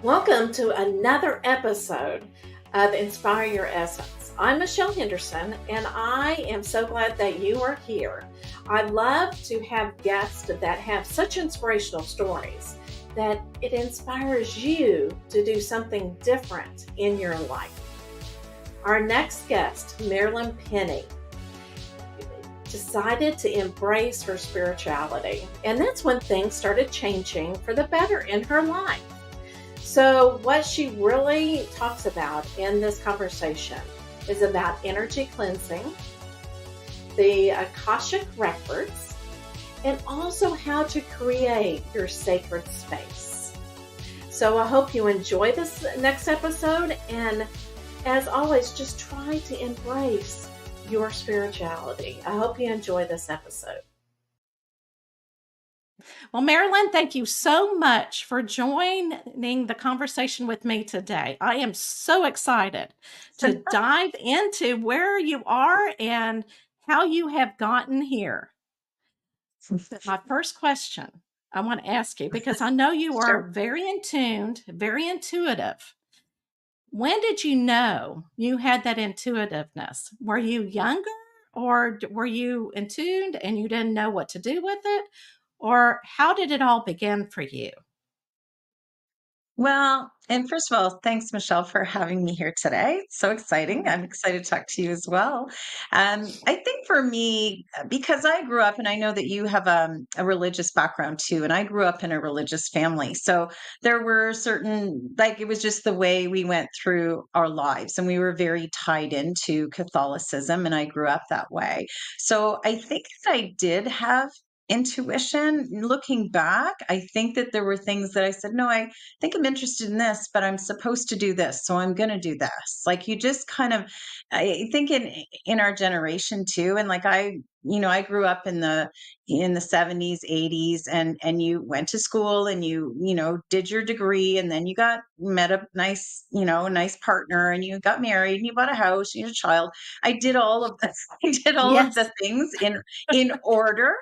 Welcome to another episode of Inspire Your Essence. I'm Michelle Henderson, and I am so glad that you are here. I love to have guests that have such inspirational stories that it inspires you to do something different in your life. Our next guest, Marilyn Penny, decided to embrace her spirituality, and that's when things started changing for the better in her life. So what she really talks about in this conversation is about energy cleansing, the Akashic records, and also how to create your sacred space. So I hope you enjoy this next episode, and as always, just try to embrace your spirituality. I hope you enjoy this episode. Well, Marilyn, thank you so much for joining the conversation with me today. I am so excited to dive into where you are and how you have gotten here. But my first question I want to ask you, because I know you are very in tune, very intuitive. When did you know you had that intuitiveness? Were you younger, or were you in tune and you didn't know what to do with it? Or how did it all begin for you? Well, and first of all, thanks, Michelle, for having me here today. It's so exciting. I'm excited to talk to you as well. I think for me, because I grew up, and I know that you have a religious background too, and I grew up in a religious family. So there were certain, like, it was just the way we went through our lives, and we were very tied into Catholicism, and I grew up that way. So I think that I did have intuition. Looking back, I think that there were things that I said, no, I think I'm interested in this, but I'm supposed to do this, so I'm going to do this. Like, you just kind of, I think in our generation too, and like I grew up in the 70s, 80s, and you went to school and you did your degree, and then you met a nice partner, and you got married, and you bought a house, you had a child. I did all of this. I did all of the Yes. things in order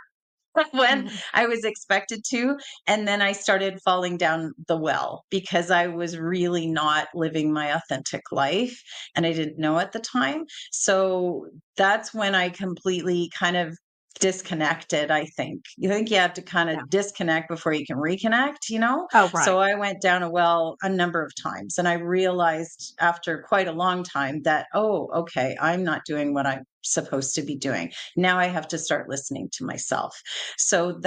when Mhm. I was expected to. And then I started falling down the well because I was really not living my authentic life. And I didn't know at the time. So that's when I completely kind of disconnected. I think you have to kind Yeah. of disconnect before you can reconnect. Oh, So right. I went down a well a number of times, and I realized after quite a long time that, oh, okay, I'm not doing what I'm supposed to be doing. Now I have to start listening to myself. So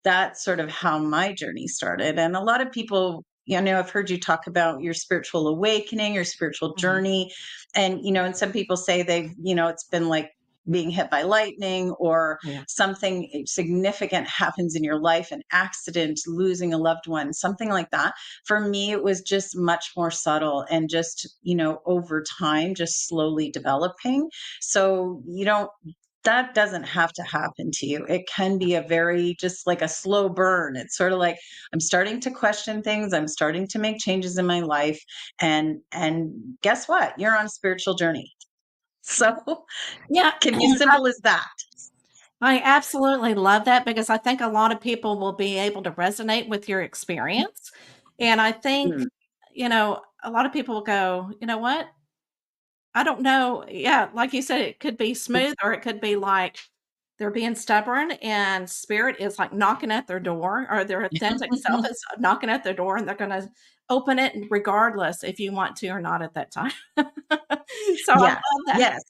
that's sort of how my journey started. And a lot of people, I've heard you talk about your spiritual awakening, your spiritual Mhm. journey. And some people say it's been like being hit by lightning, or Yeah. something significant happens in your life, an accident, losing a loved one, something like that. For me, it was just much more subtle, and just, over time, just slowly developing. So that doesn't have to happen to you. It can be a very, just like a slow burn. It's sort of like, I'm starting to question things. I'm starting to make changes in my life. And guess what? You're on a spiritual journey. So Yeah. can be simple as that. I absolutely love that, because I think a lot of people will be able to resonate with your experience. And I think, Mm. a lot of people will go, you know what? I don't know. Yeah, like you said, it could be smooth, or it could be like they're being stubborn and spirit is like knocking at their door, or their authentic self is knocking at their door, and they're going to open it regardless if you want to or not at that time. So I love Yes, that. yes,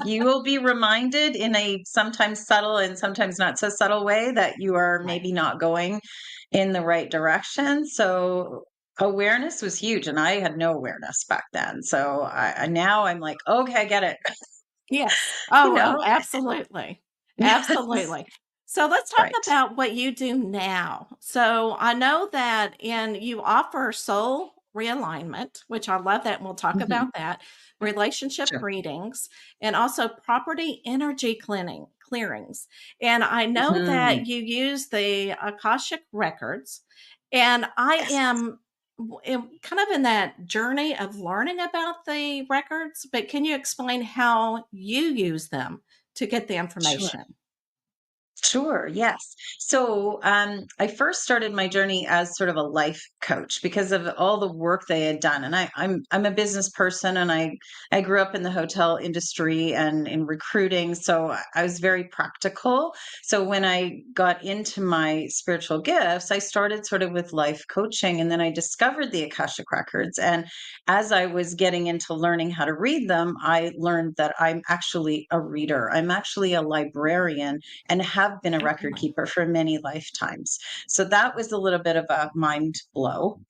you will be reminded in a sometimes subtle and sometimes not so subtle way that you are Right. maybe not going in the right direction. So awareness was huge, and I had no awareness back then. So now I'm like, okay, I get it. Yes. You Oh, know, absolutely. yes, Absolutely. So let's talk right. about what you do now. So I know that you offer soul realignment, which I love that, and we'll talk Mhm. about that, relationship Sure. readings, and also property energy clearings. And I know Mhm. that you use the Akashic records, and I Yes. am kind of in that journey of learning about the records, but can you explain how you use them to get the Sure. information? Sure, yes. So I first started my journey as sort of a life coach because of all the work they had done. And I'm a business person, and I grew up in the hotel industry and in recruiting. So I was very practical. So when I got into my spiritual gifts, I started sort of with life coaching, and then I discovered the Akashic records. And as I was getting into learning how to read them, I learned that I'm actually a reader. I'm actually a librarian and have been a record Definitely. keeper for many lifetimes. So that was a little bit of a mind blow,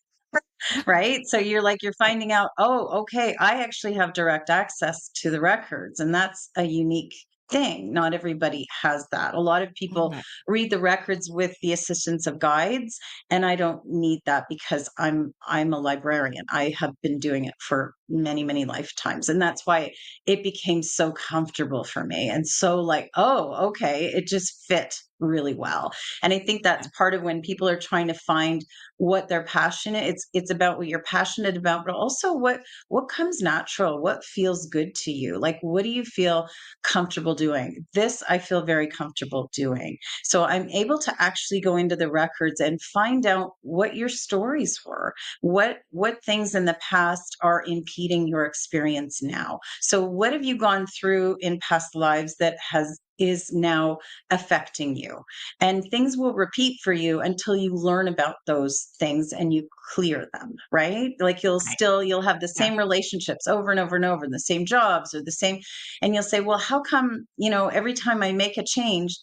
right? So you're finding out, oh, okay, I actually have direct access to the records, and that's a unique thing. Not everybody has that. A lot of people Right. read the records with the assistance of guides, and I don't need that because I'm a librarian. I have been doing it for many, many lifetimes, and that's why it became so comfortable for me and so like, oh, okay, it just fit really well. And I think that's Okay. part of when people are trying to find what they're passionate, it's about what you're passionate about, but also what comes natural, what feels good to you, like what do you feel comfortable doing. This I feel very comfortable doing, so I'm able to actually go into the records and find out what your stories were, what things in the past are impeding your experience now. So what have you gone through in past lives that has is now affecting you, and things will repeat for you until you learn about those things and you clear them, right? Like Right. you'll have the Yeah. same relationships over and over and over, the same jobs or the same, and you'll say, well, how come, every time I make a change,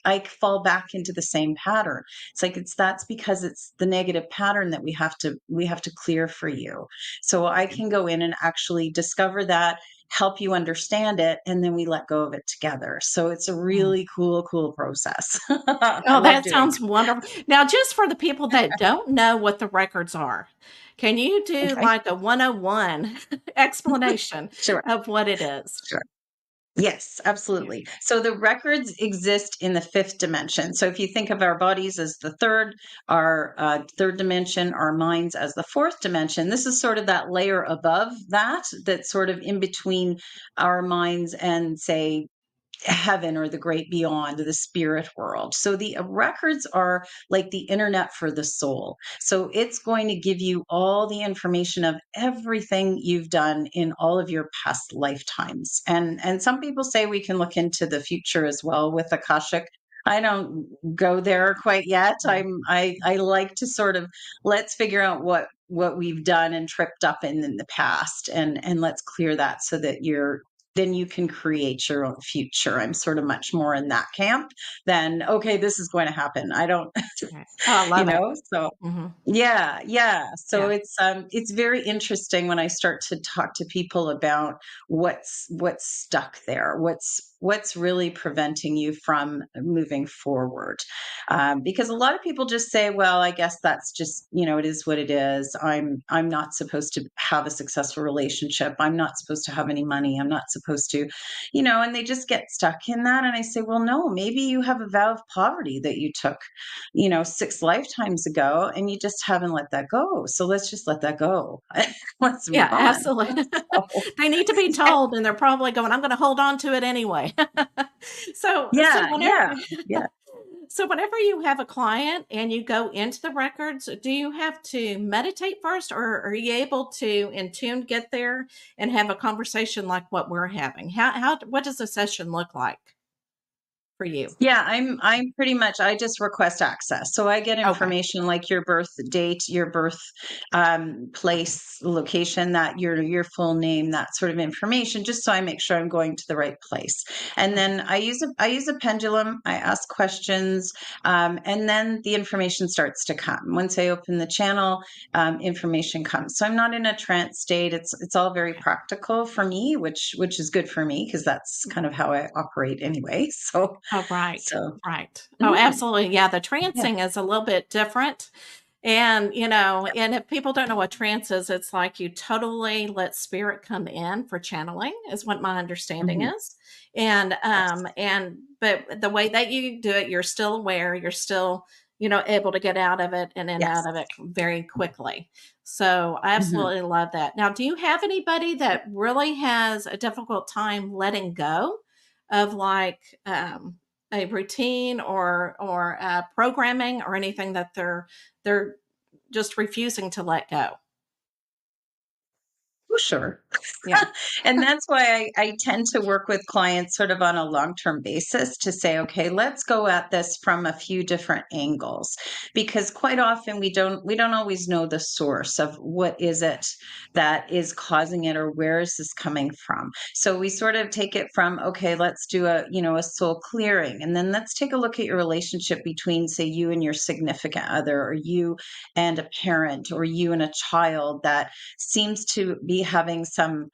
I fall back into the same pattern. It's like that's because it's the negative pattern that we have to clear for you. So I Okay. can go in and actually discover that, help you understand it, and then we let go of it together. So it's a Mm. really cool process. I Oh, love that doing sounds wonderful. Now, just for the people that don't know what the records are, can you it. do Okay. like a 101 explanation Sure. of what it is? Sure. Yes, Yeah. absolutely. So the records exist in the fifth dimension. So if you think of our bodies as the third, our third dimension, our minds as the fourth dimension, this is sort of that layer above that, that's sort of in between our minds and, say, heaven or the great beyond, the spirit world. So the records are like the internet for the soul. So it's going to give you all the information of everything you've done in all of your past lifetimes. And some people say we can look into the future as well with Akashic. I don't go there quite yet. Yeah. I like to sort of, let's figure out what we've done and tripped up in the past, and let's clear that so that then you can create your own future. I'm sort of much more in that camp than, okay, this is going to happen. I don't, Right. Oh, I love it. so Hmm. yeah, yeah. So Yeah. it's very interesting when I start to talk to people about what's stuck there, what's really preventing you from moving forward. Because a lot of people just say, well, I guess that's just, it is what it is. I'm not supposed to have a successful relationship. I'm not supposed to have any money. I'm not supposed to, and they just get stuck in that. And I say, well, no, maybe you have a vow of poverty that you took, 6 lifetimes ago, and you just haven't let that go. So let's just let that go. Let's Yeah, move on. absolutely. So, They need to be told, and they're probably going, "I'm gonna hold on to it anyway." So yeah, whenever yeah, yeah. so whenever you have a client and you go into the records, do you have to meditate first, or are you able to in tune get there and have a conversation like what we're having? How what does a session look like for you? Yeah, I'm pretty much, I just request access. So I get Okay. information like your birth date, your birth Okay. place, location, that your full name, that sort of information, just so I make sure I'm going to the right place. And Okay. then I use a pendulum. I ask questions, and then the information starts to come. Once I open the channel, information comes. So I'm not in a trance state. It's all very Okay. practical for me, which is good for me because that's kind of how I operate anyway. So Oh, right. so, Right. Oh, mhm, absolutely. Yeah, the yeah. trancing is a little bit different. And, and if people don't know what trance is, it's like you totally let spirit come in for channeling, is what my understanding Mhm. is. And Yes. but the way that you do it, you're still aware, you're still, able to get out of it and in out Yes. of it very quickly. So I Mhm. absolutely love that. Now, do you have anybody that really has a difficult time letting go of like a routine or programming or anything that they're just refusing to let go. Oh, sure. Yeah. And that's why I tend to work with clients sort of on a long-term basis to say, okay, let's go at this from a few different angles. Because quite often we don't always know the source of what is it that is causing it or where is this coming from. So we sort of take it from, okay, let's do a soul clearing. And then let's take a look at your relationship between, say, you and your significant other, or you and a parent, or you and a child that seems to be having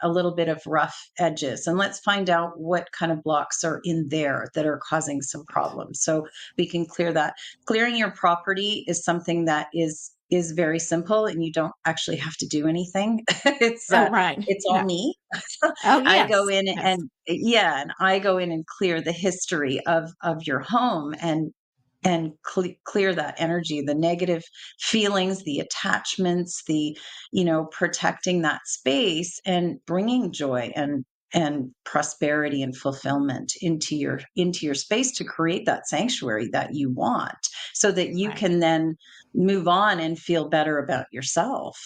a little bit of rough edges, and let's find out what kind of blocks are in there that are causing some problems so we can clear that. Clearing your property is something that is very simple, and you don't actually have to do anything. it's Oh, uh right. it's all Yeah. me. Oh, I go yes. in Yes. and yeah, and I go in and clear the history of your home, and clear that energy, the negative feelings, the attachments, protecting that space and bringing joy and prosperity and fulfillment into your space to create that sanctuary that you want, so that you Right. can then move on and feel better about yourself.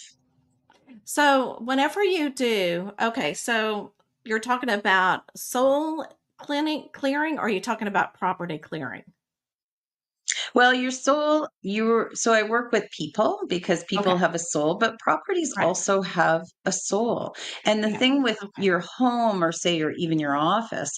So whenever you do, okay, so you're talking about soul clearing, or are you talking about property clearing? Well, your soul, so I work with people because people Okay. have a soul, but properties Right. also have a soul. And the Yeah. thing with Okay. your home, or say even your office,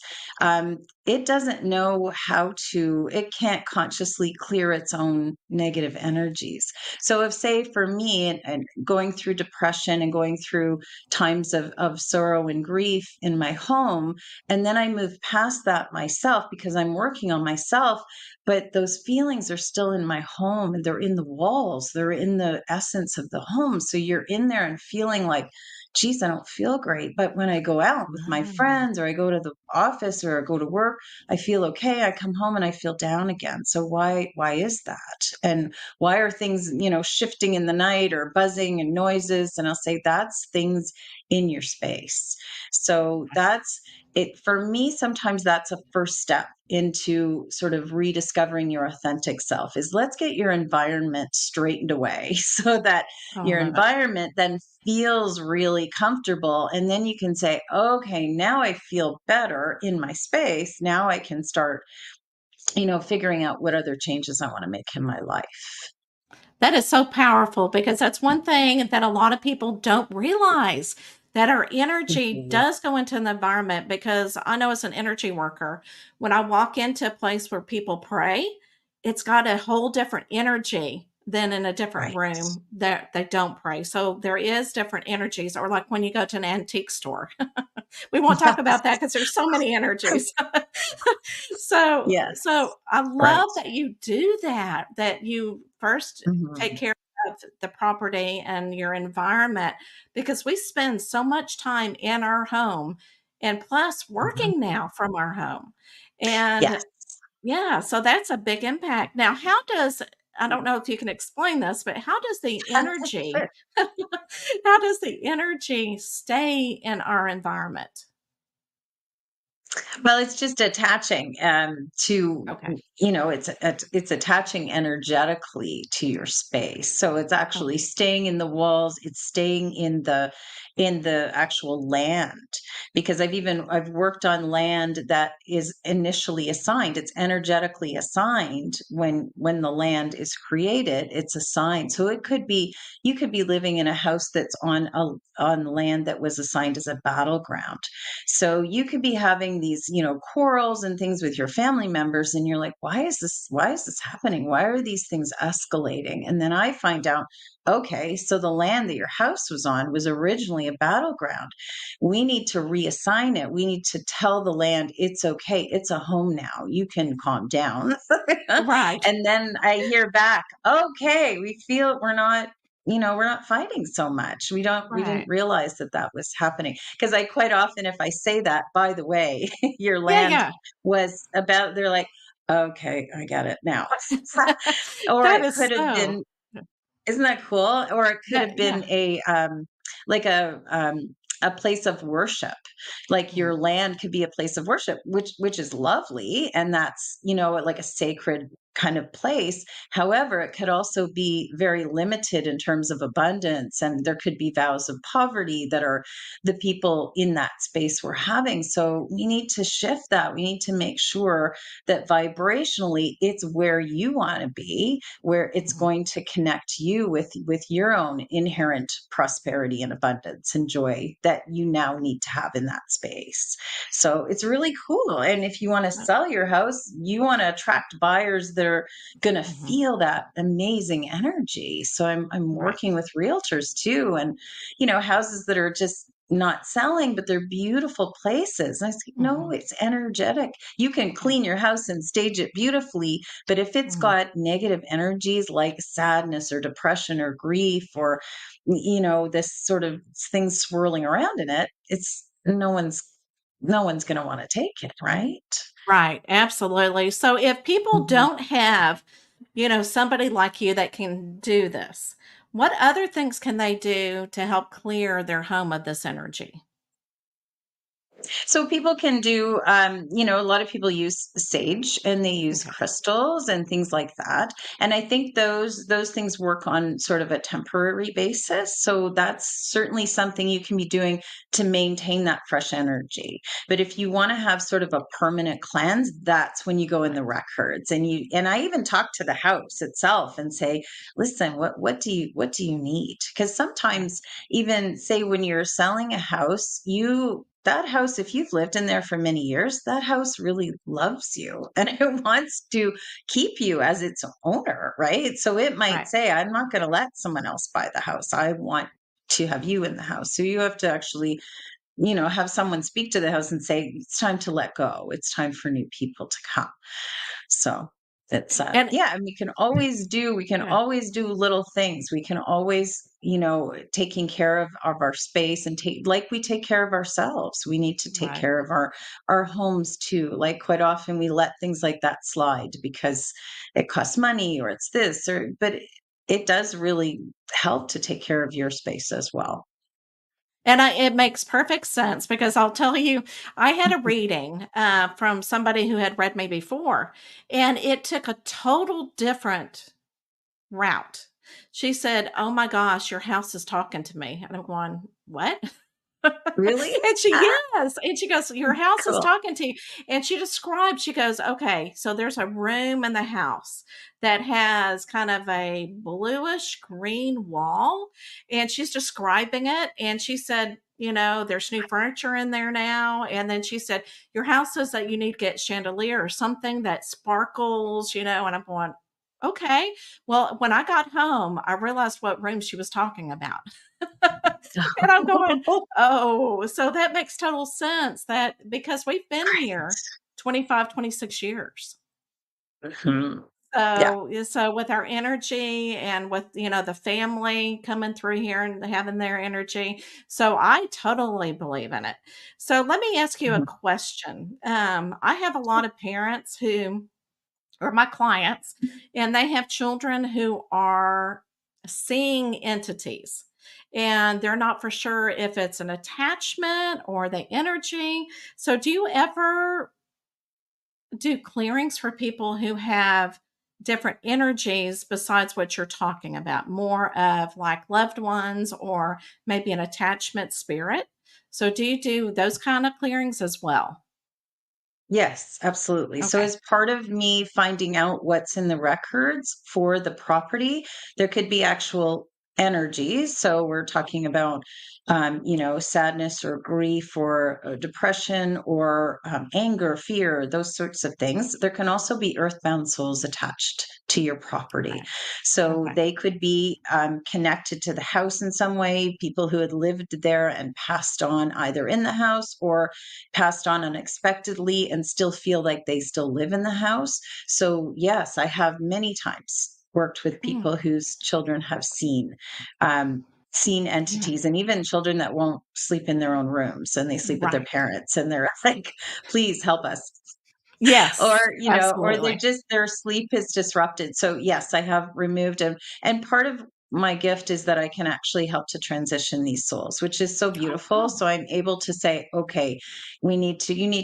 it doesn't know it can't consciously clear its own negative energies. So if, say, for me, and going through depression and going through times of sorrow and grief in my home, and then I move past that myself because I'm working on myself, but those feelings are still in my home, and they're in the walls, they're in the essence of the home. So you're in there and feeling like, geez, I don't feel great. But when I go out with my Ah, friends, or I go to the office, or I go to work, I feel okay. I come home and I feel down again. So why is that? And why are things, shifting in the night, or buzzing and noises? And I'll say that's things in your space. So that's it for me. Sometimes that's a first step into sort of rediscovering your authentic self, is let's get your environment straightened away so that I your love it. environment then feels really comfortable, and then you can say, okay, now I feel better in my space. Now I can start figuring out what other changes I want to make in my life. That is so powerful because that's one thing that a lot of people don't realize, that our energy Mhm. does go into the environment. Because I know, as an energy worker, when I walk into a place where people pray, it's got a whole different energy than in a different Right. room that they don't pray. So there is different energies, or like when you go to an antique store. We won't talk about that because there's so many energies. So Yes. I Right. love that you do that, that you first take Mhm. care of the property and your environment, because we spend so much time in our home, and plus Mhm. working now from our home. And Yes. yeah, so that's a big impact. Now, I don't know if you can explain this, but how does the energy Sure. how does the energy stay in our environment? Well, it's just attaching to, Okay. it's attaching energetically to your space. So it's actually Okay. staying in the walls. It's staying in the actual land, because I've worked on land that is initially assigned. It's energetically assigned when the land is created. It's assigned. So you could be living in a house that's on land that was assigned as a battleground. So you could be having these, quarrels and things with your family members, and you're like, why is this happening? Why are these things escalating? And then I find out, okay, so the land that your house was on was originally a battleground. We need to reassign it. We need to tell the land it's okay. It's a home now. You can calm down. Right. And then I hear back, okay, we're not fighting so much. We didn't Right. realize that was happening. Because I quite often, if I say that, by the way, your Yeah, land yeah. was about, they're like, okay, I get it now. Or That it is could have so. been, isn't that cool? Or it could have That, been yeah. like a a place of worship. Like Mm. your land could be a place of worship, which is lovely, and that's, like a sacred kind of place. However, it could also be very limited in terms of abundance, and there could be vows of poverty that are the people in that space were having. So we need to shift that. We need to make sure that vibrationally it's where you want to be, where it's Mhm. going to connect you with your own inherent prosperity and abundance and joy that you now need to have in that space. So it's really cool. And if you want to sell your house, you want to attract buyers that are going to Mhm. feel that amazing energy. So I'm Right. working with realtors too, and houses that are just not selling, but they're beautiful places. And I say, no, Mhm. it's energetic. You can Yeah. clean your house and stage it beautifully, but if it's Mhm. got negative energies like sadness or depression or grief or, this sort of things swirling around in it, it's no one's going to want to take it, right? Right, absolutely. So if people Mhm. don't have, somebody like you that can do this, what other things can they do to help clear their home of this energy? So people can do, a lot of people use sage and they use Okay. crystals and things like that. And I think those things work on sort of a temporary basis. So that's certainly something you can be doing to maintain that fresh energy. But if you want to have sort of a permanent cleanse, that's when you go in Right. the records and I even talk to the house itself and say, listen, what do you need? Because Right. sometimes even say when you're selling a house, that house, if you've lived in there for many years, that house really loves you and it wants to keep you as its owner, right? So it might Right. say, I'm not going to let someone else buy the house. I want to have you in the house. So you have to actually, have someone speak to the house and say, it's time to let go. It's time for new people to come. So it's And yeah, and yeah. we can always do little things. We can always, taking care of our space and take like we take care of ourselves. We need to take Right. care of our homes too. Like quite often we let things like that slide because it costs money or it's this or but it does really help to take care of your space as well. And it makes perfect sense because I'll tell you, I had a reading from somebody who had read me before, and it took a total different route. She said, "Oh my gosh, your house is talking to me." And I'm going, "What?" Really? And she Ah, yes, and she goes, "Your house is cool. talking to you." And she described, she goes, "Okay, so there's a room in the house that has kind of a bluish green wall." And she's describing it, and she said, "There's new furniture in there now." And then she said, "Your house says that you need to get chandelier or something that sparkles," and I'm going, "Okay." Well, when I got home, I realized what room she was talking about. And I'm going, "Oh, so that makes total sense that because we've been here 25, 26 years." Mhm. Yeah. So, yeah, so with our energy and with, the family coming through here and having their energy. So I totally believe in it. So let me ask you a Mhm. question. I have a lot of parents who or my clients, and they have children who are seeing entities. And they're not for sure if it's an attachment or the energy. So, do you ever do clearings for people who have different energies besides what you're talking about? More of like loved ones or maybe an attachment spirit? So, do you do those kind of clearings as well? Yes, absolutely. So, Okay. as part of me finding out what's in the records for the property, there could be actual energies. So, we're talking about, sadness or grief or depression or anger, fear, those sorts of things. There can also be earthbound souls attached to your property. Okay. So, Okay. they could be connected to the house in some way, people who had lived there and passed on either in the house or passed on unexpectedly and still feel like they still live in the house. So, yes, I have many times worked with Mm, people whose children have um, seen yeah. entities and even children that won't sleep in their own rooms and they sleep with their Right. parents and they're like, please help us. Or, Yes, or they're absolutely. just their sleep is disrupted. So yes, I have removed them. And part of my gift is that I can actually help to transition these souls, which is so beautiful. Oh, So I'm able to say, okay, you need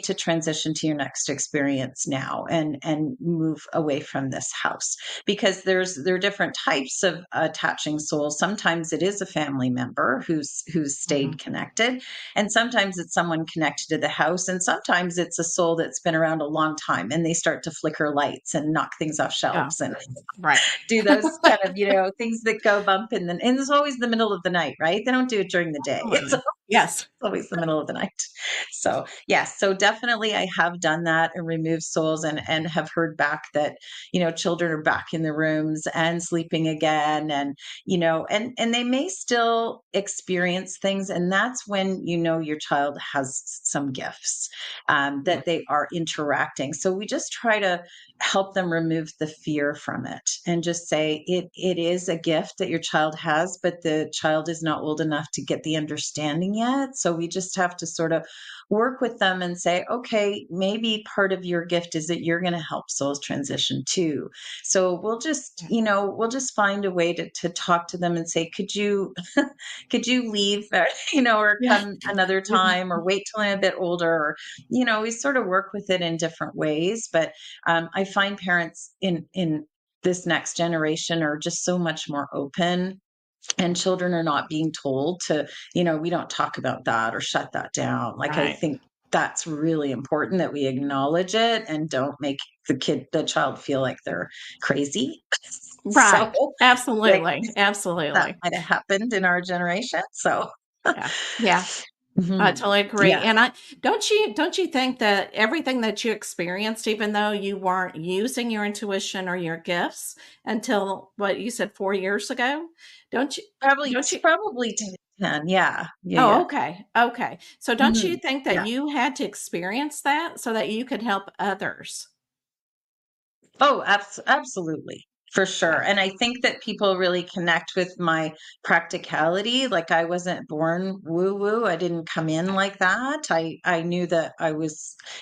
to transition to your next experience now and move away from this house, because there are different types of attaching souls. Sometimes it is a family member who's mhm. stayed connected, and sometimes it's someone connected to the house, and sometimes it's a soul that's been around a long time and they start to flicker lights and knock things off Yeah, shelves and right. do those kind of, things that go bump and it's always the middle of the night, right? They don't do it during the day. Absolutely. Yes. It's always the middle of the night. So yes, so definitely I have done that and removed souls and have heard back that, children are back in the rooms and sleeping again, and they may still experience things. And that's when your child has some gifts, Yeah, that they are interacting. So we just try to help them remove the fear from it and just say it is a gift that your child has, but the child is not old enough to get the understanding yet. So we just have to sort of work with them and say, okay, maybe part of your gift is that you're going to help souls transition too. So yeah, we'll just find a way to talk to them and say, could you could you leave, or yeah. come another Yeah, time, or wait till I'm a bit older, or we sort of work with it in different ways. But I find parents in this next generation are just so much more open, and children are not being told to, we don't talk about that or shut that down. Like, I right. think that's really important that we acknowledge it and don't make the child feel like they're crazy. So, Right. like, Absolutely. that Absolutely. might have happened in our generation. So, Yeah. Yeah. I mhm. totally agree. Yeah. And don't you think that everything that you experienced, even though you weren't using your intuition or your gifts until what you said 4 years ago, don't you Probably, don't you probably 10. Yeah. Yeah. Oh, Yeah. okay. Okay. So don't you Mhm. think that Yeah. you had to experience that so that you could help others? Oh, absolutely. For sure. Yeah. And I think that people really connect with my practicality. Like, I wasn't born woo woo. I didn't come in like that. I knew that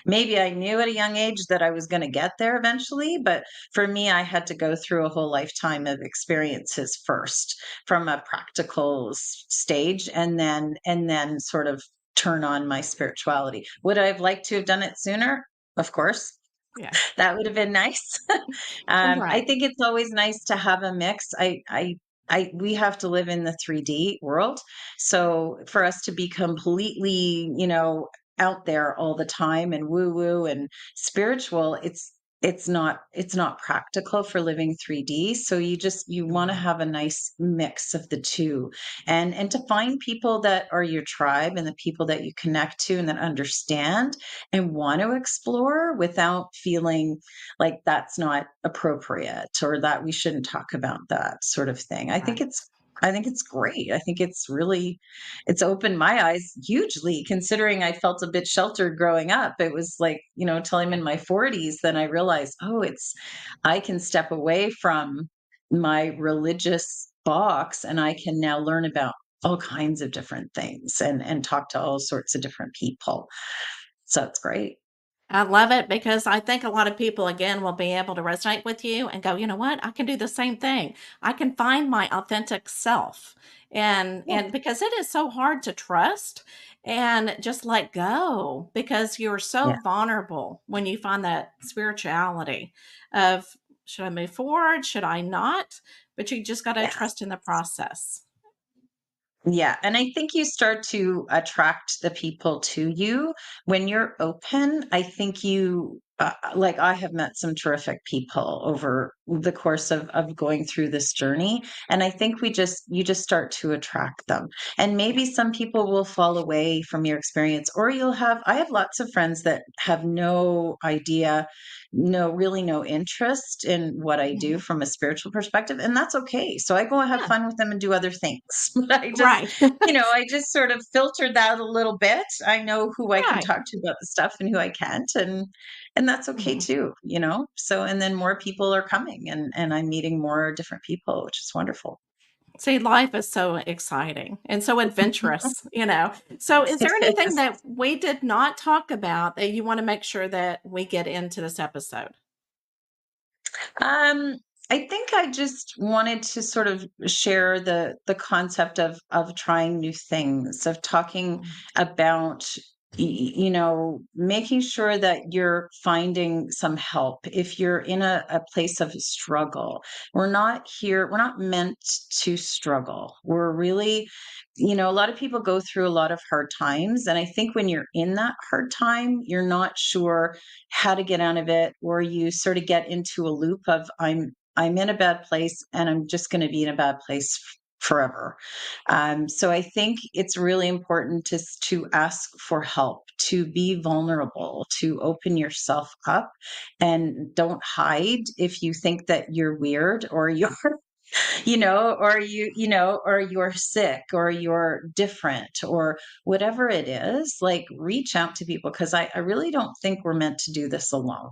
maybe I knew at a young age that I was going to get there eventually. But for me, I had to go through a whole lifetime of experiences first from a practical stage, and then sort of turn on my spirituality. Would I have liked to have done it sooner? Of course, Yeah. that would have been nice. I Right. think it's always nice to have a mix. We have to live in the 3D world. So for us to be completely, out there all the time and woo woo and spiritual, it's not practical for living 3D. So you want to Right. have a nice mix of the two, and to find people that are your tribe and the people that you connect to and that understand and want to explore without feeling like that's not appropriate or that we shouldn't talk about that sort of thing. Right. I think it's great. I think it's opened my eyes hugely, considering I felt a bit sheltered growing up. It was like, till I'm Yeah. in my 40s, then I realized, oh, I can step away from my religious box and I can now learn about all kinds of different things and talk to all sorts of different people. So it's great. I love it because I think a lot of people, again, will be able to resonate with you and go, you know what? I can do the same thing. I can find my authentic self. Yeah. And because it is so hard to trust and just let go because you're so Yeah. vulnerable when you find that spirituality of should I move forward? Should I not? But you just got to Yes. trust in the process. Yeah, and I think you start to attract the people to you when you're open. I think like, I have met some terrific people over the course of going through this journey, and I think you just start to attract them. And Yeah. maybe some people will fall away from your experience, or I have lots of friends that have no idea, really no interest in what I do Mhm. from a spiritual perspective, and that's okay. So I go and have Yeah. fun with them and do other things. But Right. I just sort of filtered that a little bit. I know who I can Right. talk to about the stuff and who I can't, and that's okay Mhm. too. So, and then more people are coming, and I'm meeting more different people, which is wonderful. See, life is so exciting and so adventurous, you know? So, is It there anything is. that we did not talk about that you wanna make sure that we get into this episode? Um, I think I just wanted to sort of share the concept of trying new things, of talking Mm, about making sure that you're finding some help if you're in a place of struggle. We're not meant to struggle. We're really, a lot of people go through a lot of hard times, and I think when you're in that hard time, you're not sure how to get out of it, or you sort of get into a loop of I'm in a bad place and I'm just going to be in a bad place forever. So I think it's really important to ask for help, to be vulnerable, to open yourself up, and don't hide if you think that you're weird or you're or you're sick or you're different or whatever it is, like reach out to people, because I really don't think we're meant to do this alone.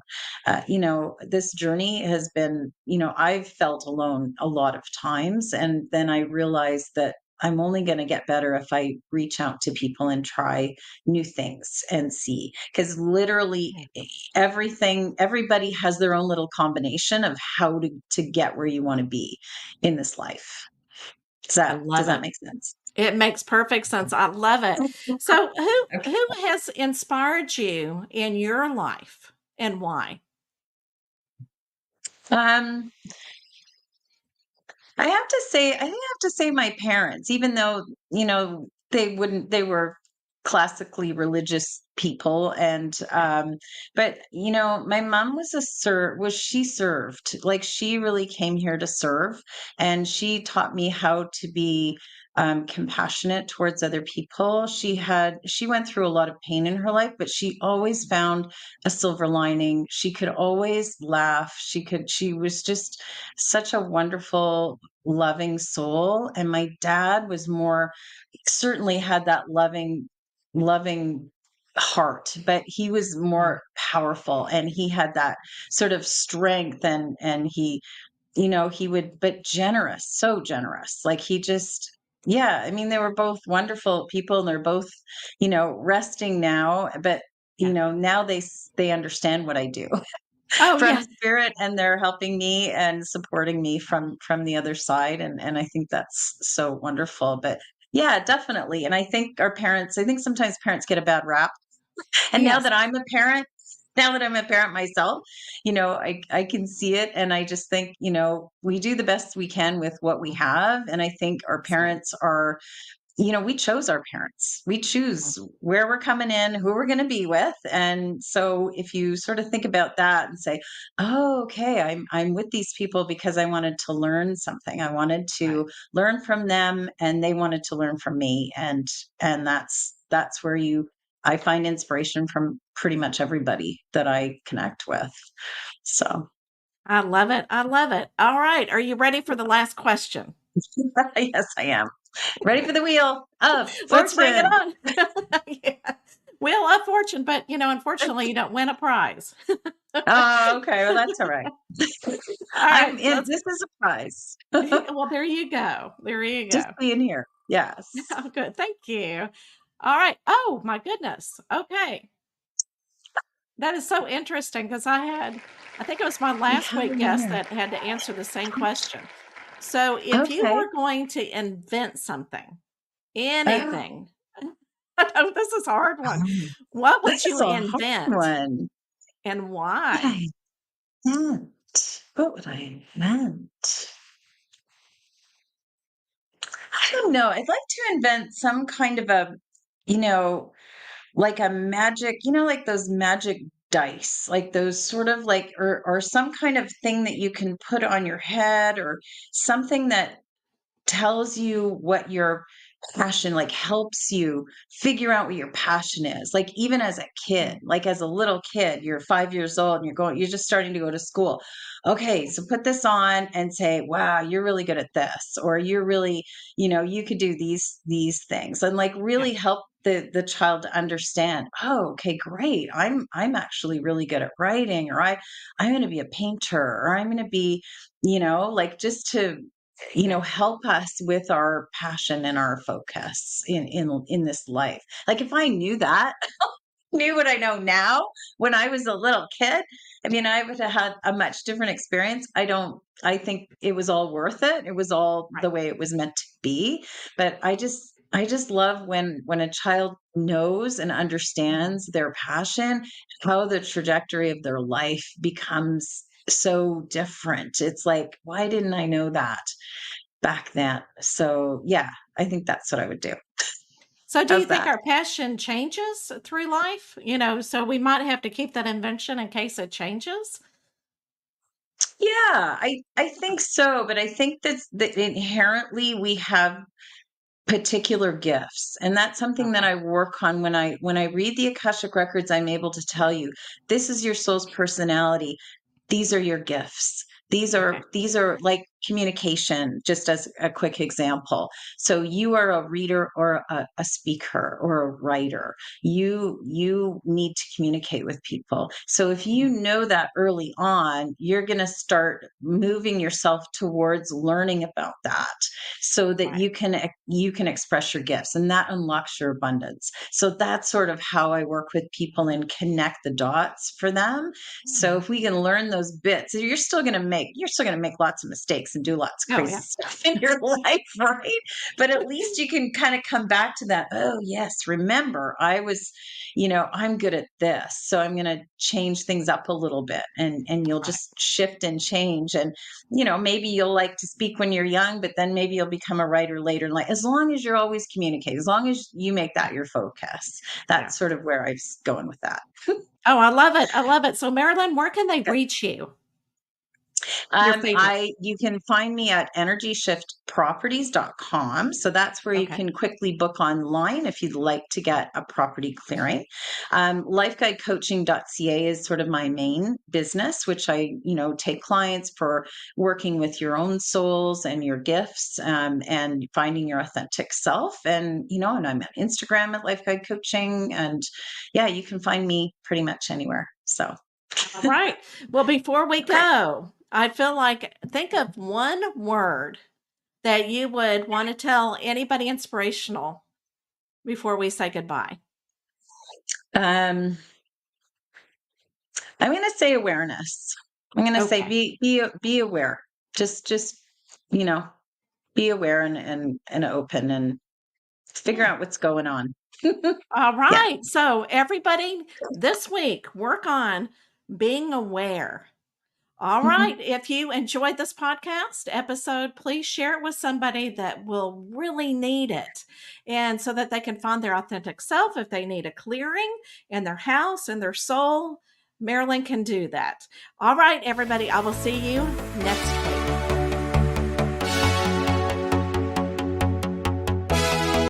This journey has been, I've felt alone a lot of times. And then I realized that I'm only going to get better if I reach out to people and try new things and see. Because literally yeah, everybody has their own little combination of how to get where you want to be in this life. Does I that does love that it. make sense? It makes perfect sense. I love it. So, Okay. who has inspired you in your life and why? Um, I think I have to say my parents, even though, they were classically religious people. And but my mom she served, like she really came here to serve, and she taught me how to be compassionate towards other people. She went through a lot of pain in her life, but she always found a silver lining. She could always laugh. She was just such a wonderful, loving soul. And my dad was more, certainly had that loving heart, but he was Mm, more powerful, and he had that sort of strength, and he would, but generous, so generous. Like he just, yeah, I mean, they were both wonderful people, and they're both, resting now, but yeah. now they understand what I do Oh, from yeah. spirit, and they're helping me and supporting me from the other side. And I think that's so wonderful. But yeah, definitely. And I think sometimes parents get a bad rap. And Yes. now that I'm a parent myself, I can see it, and I just think, we do the best we can with what we have. And I think our That's right. parents are, we chose our parents. We Mm, choose where we're coming in, who we're going to be with. And so if you sort of think about that and say, "Oh, okay, I'm with these people because I wanted to learn something. I wanted right. to learn from them, and they wanted to learn from me." And that's where I find inspiration from pretty much everybody that I connect with. So, I love it. I love it. All right. Are you ready for the last question? yes, I am. Ready for the wheel of Let's bring it fortune. on. Yeah. Wheel of Fortune, but, unfortunately, you don't win a prize. Oh, okay. Well, that's all right. All right. I'm in. This is a prize. Well, there you go. There you Just go. being here. Yes. Oh, good. Thank you. All right. Oh, my goodness. Okay. That is so interesting because I think it was my We last have week them guest here. that had to answer the same question. So, if you Okay. were going to invent something, Oh, anything, I know this is a hard one. um, What would this is you a hard invent one. and What would why? I invent? What would I invent? I don't know. I'd like to invent some kind of you know, like a magic, like those magic dice, like those sort of like, or some kind of thing that you can put on your head, or something that tells you what your passion, like helps you figure out what your passion is. Like even as a kid, Mm, like as a little kid, you're 5 years old and you're just starting to go to school. Okay, so put this on and say, wow, you're really good at this, or you're really, you could do these things, and like yeah, really help the child to understand, oh, okay, great, I'm actually really good at writing, or I'm going to be a painter, or I'm going to be, like just to yeah, help us with our passion and our focus in this life. Like if I knew that, knew what I know now when I was a little kid, I mean, I would have had a much different experience. I think it was all worth it. It was all Right. the way it was meant to be. But I just love when a child knows and Mhm. understands their passion, how the trajectory of their life becomes so different. It's like, why didn't I know that back then? So yeah, I think that's what I would do. So do you How's think that? our passion changes through life? So we might have to keep that invention in case it changes? Yeah, I think so, but I think that inherently we have particular gifts, and that's something that Okay. I work on. When I read the Akashic records, I'm able to tell you, this is your soul's personality, these are your gifts. these Okay. are these are like communication, just as a quick example. So you are a reader or a speaker or a writer. You need to communicate with people. So if you Mhm. know that early on, you're going to start moving yourself towards learning about that, so that Right. you can express your gifts, and that unlocks your abundance. So that's sort of how I work with people and connect the dots for them. So Mhm. if we can learn those bits, you're still going to make lots of mistakes and do lots of Oh, crazy yeah. stuff in your life, right? But at least you can kind of come back to that. Oh, yes, remember, I'm good at this, so I'm going to change things up a little bit, and you'll Right. just shift and change. And maybe you'll like to speak when you're young, but then maybe you'll become a writer later in life. As long as you're always communicating, as long as you make that your focus. Yeah. That's sort of where I was going with that. Oh, I love it. I love it. So Marilyn, where can they reach you? Your favorite. You can find me at energyshiftproperties.com. So that's where you Okay. can quickly book online if you'd like to get a property clearing. Lifeguidecoaching.ca is sort of my main business, which I take clients for working with your own souls and your gifts, and finding your authentic self. And I'm at Instagram at Lifeguide Coaching. And yeah, you can find me pretty much anywhere. So, All right. Well, before we okay. go, I feel like think of one word that you would want to tell anybody inspirational before we say goodbye. Um, I'm going to say awareness. I'm going to say Okay. be aware. Just you know, be aware and open, and figure Yeah. out what's going on. All Yeah. right. So everybody this week, work on being aware. All Mhm. right. If you enjoyed this podcast episode, please share it with somebody that will really need it. And so that they can find their authentic self. If they need a clearing in their house and their soul, Marilyn can do that. All right, everybody. I will see you next week.